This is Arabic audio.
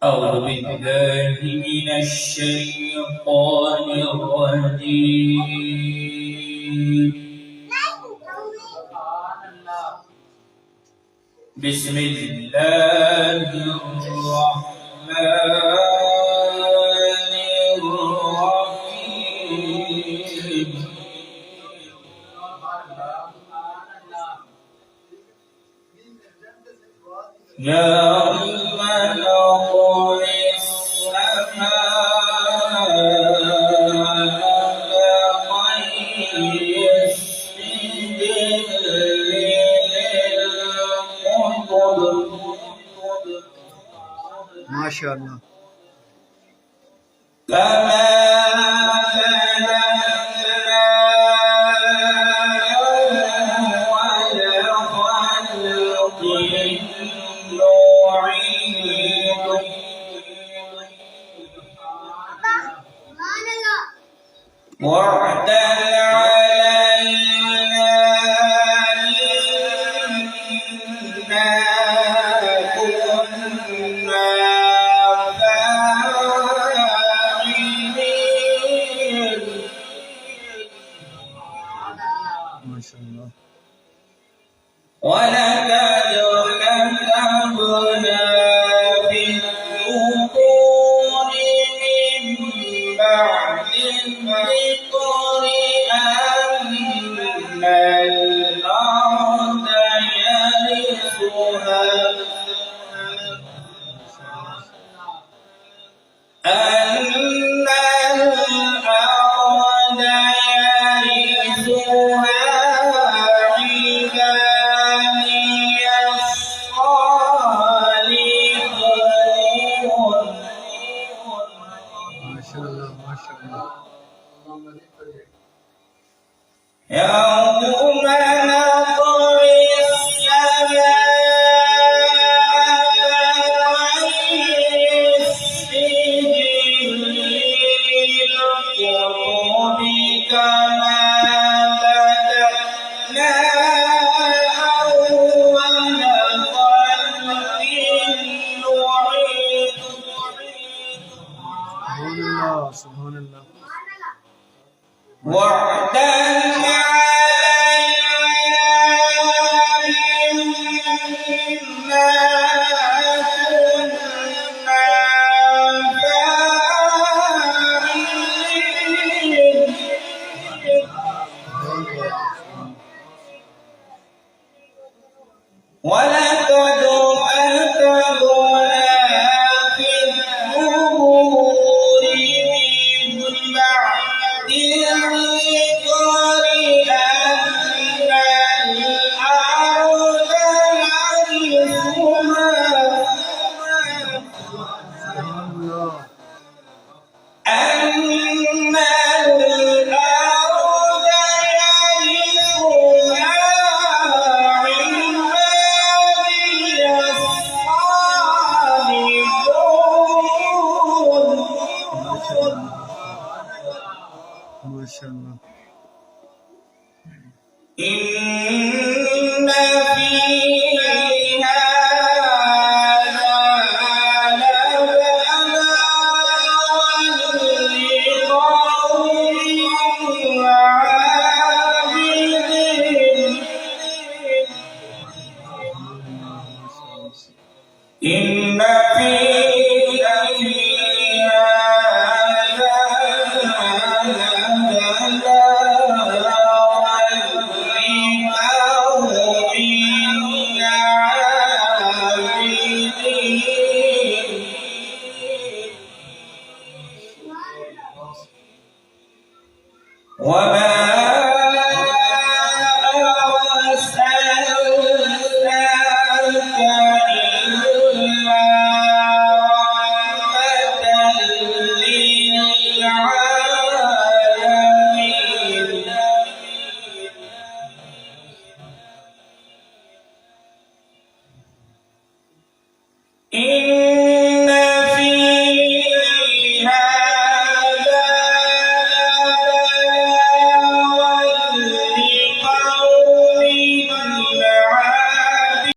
أعوذ بالله من الشيطان الرجيم. بسم الله الرحمن الرحيم. يوم نطوي السماء كطي السجل للكتب. ما شاء الله. كما وعدا علينا إنا كنا فاعلين. ما شاء الله. ولقد كتبنا في الزبور من بعد الذكر أن الأرض يرثها ما شاء الله. ما شاء الله. يوم نطوي السماء كطي السجل للكتب كما بدأنا أول خلق نعيده. سبحان الله. سبحان الله. وعدا ولقد كتبنا في الزبور من بعد الذكر أن الأرض يرثها سبحان الله. ما شاء الله. إن في هذا لبلاغا لقوم عابدين. إن في وما